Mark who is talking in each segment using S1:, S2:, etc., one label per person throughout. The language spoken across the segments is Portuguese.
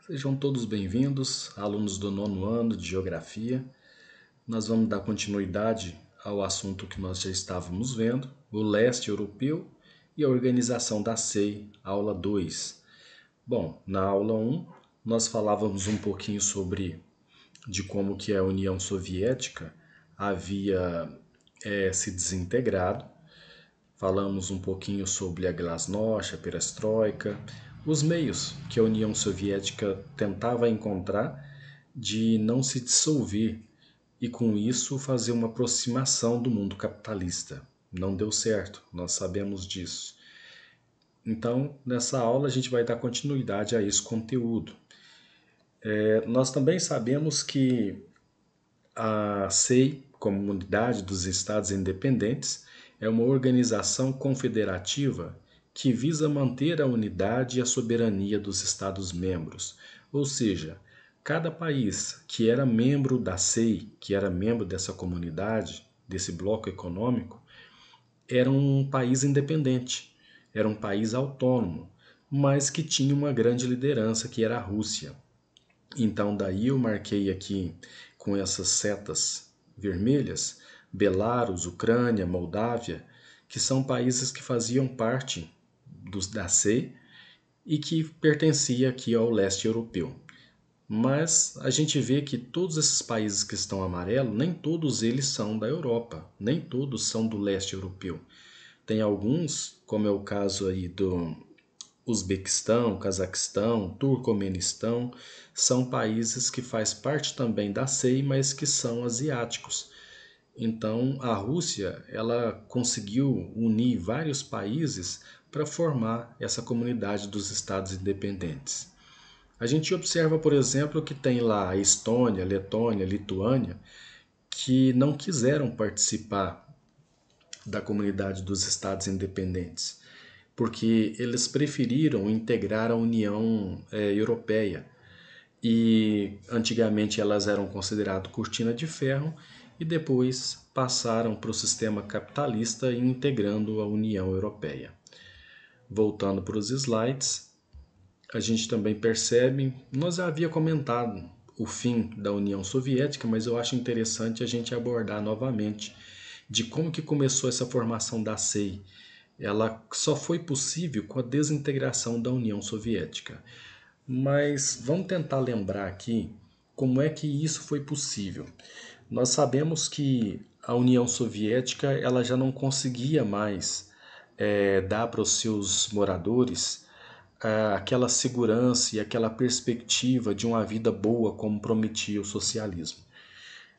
S1: Sejam todos bem-vindos, alunos do nono ano de Geografia. Nós vamos dar continuidade ao assunto que nós já estávamos vendo, o leste europeu e a organização da SEI, aula 2. Bom, na aula 1, nós falávamos um pouquinho sobre de como que a União Soviética havia se desintegrado. Falamos um pouquinho sobre a glasnost, a perestroika, os meios que a União Soviética tentava encontrar de não se dissolver e com isso fazer uma aproximação do mundo capitalista. Não deu certo, nós sabemos disso. Então, nessa aula a gente vai dar continuidade a esse conteúdo. Nós também sabemos que a SEI, Comunidade dos Estados Independentes, é uma organização confederativa que visa manter a unidade e a soberania dos Estados-membros, ou seja, cada país que era membro da SEI, que era membro dessa comunidade, desse bloco econômico, era um país independente, era um país autônomo, mas que tinha uma grande liderança que era a Rússia. Então daí eu marquei aqui com essas setas vermelhas, Belarus, Ucrânia, Moldávia, que são países que faziam parte da CEI e que pertencia aqui ao leste europeu. Mas a gente vê que todos esses países que estão amarelo, nem todos eles são da Europa, nem todos são do leste europeu. Tem alguns, como é o caso aí do Uzbequistão, Cazaquistão, Turcomenistão, são países que faz parte também da SEI, mas que são asiáticos. Então, a Rússia, ela conseguiu unir vários países para formar essa comunidade dos estados independentes. A gente observa, por exemplo, que tem lá a Estônia, Letônia, Lituânia, que não quiseram participar da comunidade dos estados independentes porque eles preferiram integrar a União Europeia. E antigamente elas eram consideradas cortina de ferro e depois passaram para o sistema capitalista integrando a União Europeia. Voltando para os slides, a gente também percebe, nós já havia comentado o fim da União Soviética, mas eu acho interessante a gente abordar novamente de como que começou essa formação da SEI. Ela só foi possível com a desintegração da União Soviética. Mas vamos tentar lembrar aqui como é que isso foi possível. Nós sabemos que a União Soviética ela já não conseguia mais dar para os seus moradores aquela segurança e aquela perspectiva de uma vida boa como prometia o socialismo.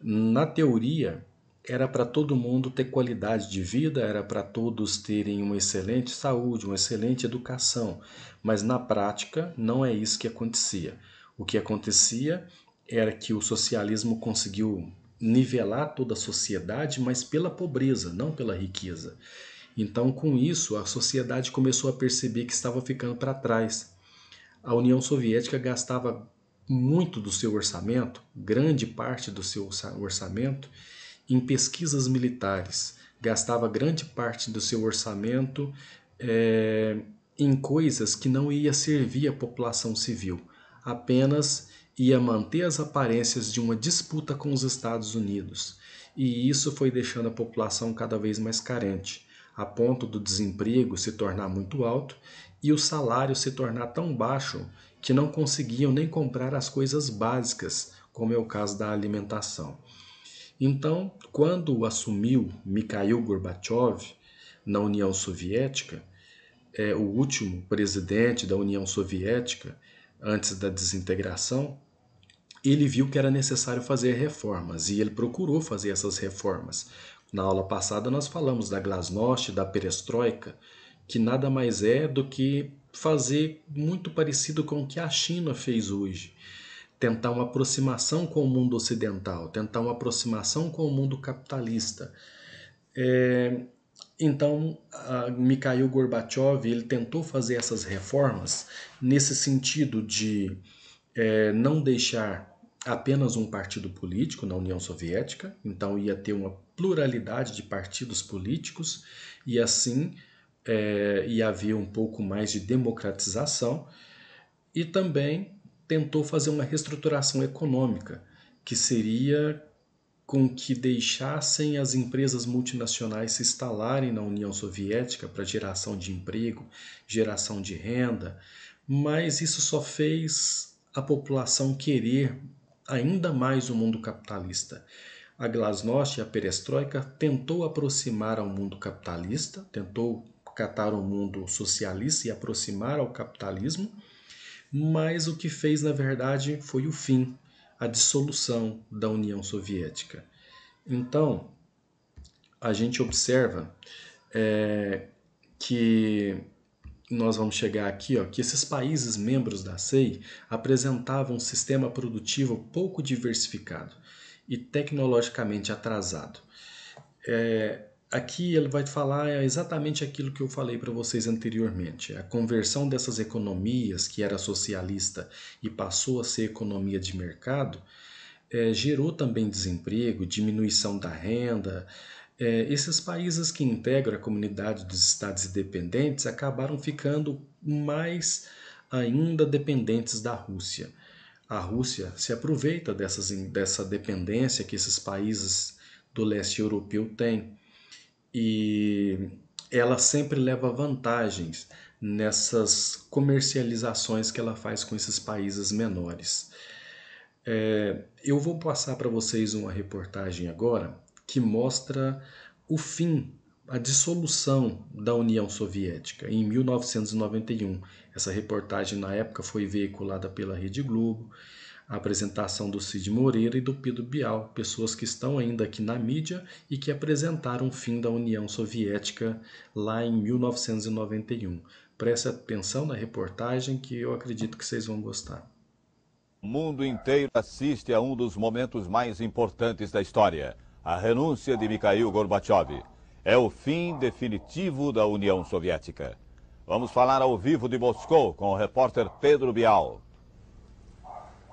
S1: Na teoria, era para todo mundo ter qualidade de vida, era para todos terem uma excelente saúde, uma excelente educação, mas na prática não é isso que acontecia. O que acontecia era que o socialismo conseguiu nivelar toda a sociedade, mas pela pobreza, não pela riqueza. Então, com isso, a sociedade começou a perceber que estava ficando para trás. A União Soviética gastava muito do seu orçamento, grande parte do seu orçamento, em pesquisas militares. Gastava grande parte do seu orçamento em coisas que não ia servir à população civil, apenas ia manter as aparências de uma disputa com os Estados Unidos. E isso foi deixando a população cada vez mais carente, a ponto do desemprego se tornar muito alto e o salário se tornar tão baixo que não conseguiam nem comprar as coisas básicas, como é o caso da alimentação. Então, quando assumiu Mikhail Gorbachev na União Soviética, o último presidente da União Soviética antes da desintegração, ele viu que era necessário fazer reformas e ele procurou fazer essas reformas. Na aula passada nós falamos da glasnost, da perestroika, que nada mais é do que fazer muito parecido com o que a China fez hoje. Tentar uma aproximação com o mundo ocidental, tentar uma aproximação com o mundo capitalista. Então, Mikhail Gorbachev ele tentou fazer essas reformas nesse sentido de não deixar apenas um partido político na União Soviética, então ia ter uma pluralidade de partidos políticos e assim ia haver um pouco mais de democratização e também tentou fazer uma reestruturação econômica, que seria com que deixassem as empresas multinacionais se instalarem na União Soviética para geração de emprego, geração de renda, mas isso só fez a população querer ainda mais o mundo capitalista. A Glasnost, a Perestroika, tentou aproximar ao mundo capitalista, tentou catar o mundo socialista e aproximar ao capitalismo, mas o que fez, na verdade, foi o fim, a dissolução da União Soviética. Então, a gente observa que nós vamos chegar aqui, que esses países membros da CEI apresentavam um sistema produtivo pouco diversificado e tecnologicamente atrasado. Aqui ele vai falar exatamente aquilo que eu falei para vocês anteriormente. A conversão dessas economias, que era socialista e passou a ser economia de mercado, gerou também desemprego, diminuição da renda. Esses países que integram a comunidade dos estados independentes acabaram ficando mais ainda dependentes da Rússia. A Rússia se aproveita dessa dependência que esses países do leste europeu têm e ela sempre leva vantagens nessas comercializações que ela faz com esses países menores. Eu vou passar para vocês uma reportagem agora que mostra o fim, a dissolução da União Soviética em 1991. Essa reportagem na época foi veiculada pela Rede Globo, a apresentação do Cid Moreira e do Pedro Bial, pessoas que estão ainda aqui na mídia e que apresentaram o fim da União Soviética lá em 1991. Preste atenção na reportagem que eu acredito que vocês vão gostar.
S2: O mundo inteiro assiste a um dos momentos mais importantes da história, a renúncia de Mikhail Gorbachev. É o fim definitivo da União Soviética. Vamos falar ao vivo de Moscou com o repórter Pedro Bial.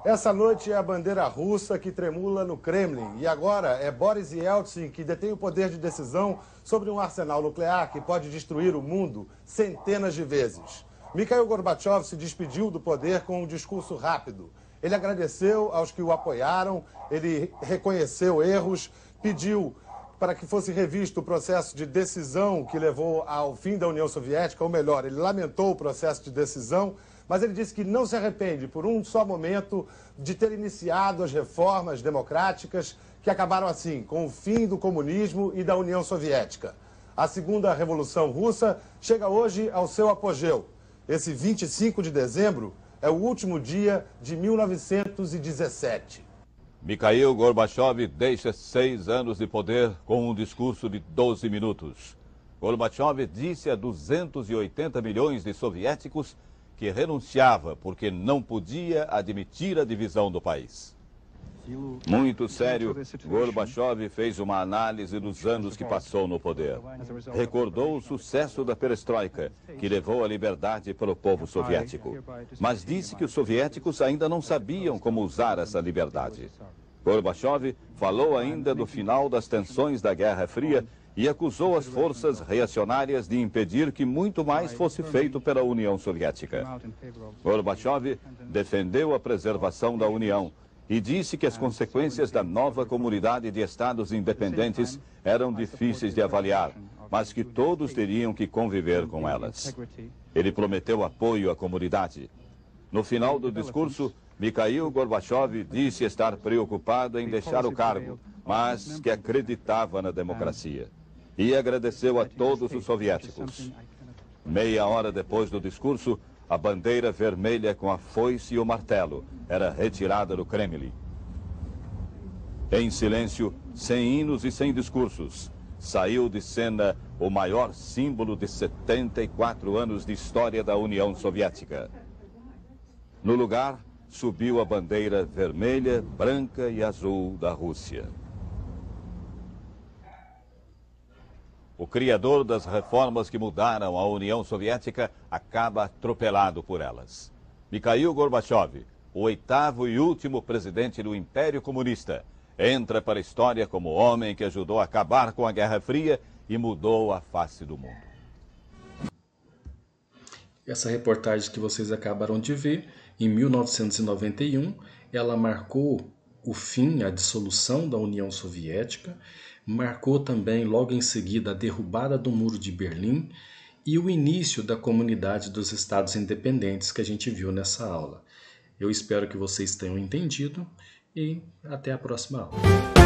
S3: Essa noite é a bandeira russa que tremula no Kremlin. E agora é Boris Yeltsin que detém o poder de decisão sobre um arsenal nuclear que pode destruir o mundo centenas de vezes. Mikhail Gorbachev se despediu do poder com um discurso rápido. Ele agradeceu aos que o apoiaram, ele reconheceu erros, pediu para que fosse revisto o processo de decisão que levou ao fim da União Soviética, ou melhor, ele lamentou o processo de decisão, mas ele disse que não se arrepende por um só momento de ter iniciado as reformas democráticas que acabaram assim, com o fim do comunismo e da União Soviética. A segunda Revolução Russa chega hoje ao seu apogeu. Esse 25 de dezembro é o último dia de 1917.
S2: Mikhail Gorbachev deixa 6 anos de poder com um discurso de 12 minutos. Gorbachev disse a 280 milhões de soviéticos que renunciava porque não podia admitir a divisão do país. Muito sério, Gorbachev fez uma análise dos anos que passou no poder. Recordou o sucesso da perestroika, que levou a liberdade para o povo soviético. Mas disse que os soviéticos ainda não sabiam como usar essa liberdade. Gorbachev falou ainda do final das tensões da Guerra Fria e acusou as forças reacionárias de impedir que muito mais fosse feito pela União Soviética. Gorbachev defendeu a preservação da União e disse que as consequências da nova comunidade de estados independentes eram difíceis de avaliar, mas que todos teriam que conviver com elas. Ele prometeu apoio à comunidade. No final do discurso, Mikhail Gorbachev disse estar preocupado em deixar o cargo, mas que acreditava na democracia. E agradeceu a todos os soviéticos. Meia hora depois do discurso, a bandeira vermelha com a foice e o martelo era retirada do Kremlin. Em silêncio, sem hinos e sem discursos, saiu de cena o maior símbolo de 74 anos de história da União Soviética. No lugar, subiu a bandeira vermelha, branca e azul da Rússia. O criador das reformas que mudaram a União Soviética acaba atropelado por elas. Mikhail Gorbachev, o 8º e último presidente do Império Comunista, entra para a história como homem que ajudou a acabar com a Guerra Fria e mudou a face do mundo.
S1: Essa reportagem que vocês acabaram de ver, em 1991, ela marcou o fim, a dissolução da União Soviética, marcou também logo em seguida a derrubada do Muro de Berlim e o início da Comunidade dos Estados Independentes que a gente viu nessa aula. Eu espero que vocês tenham entendido e até a próxima aula.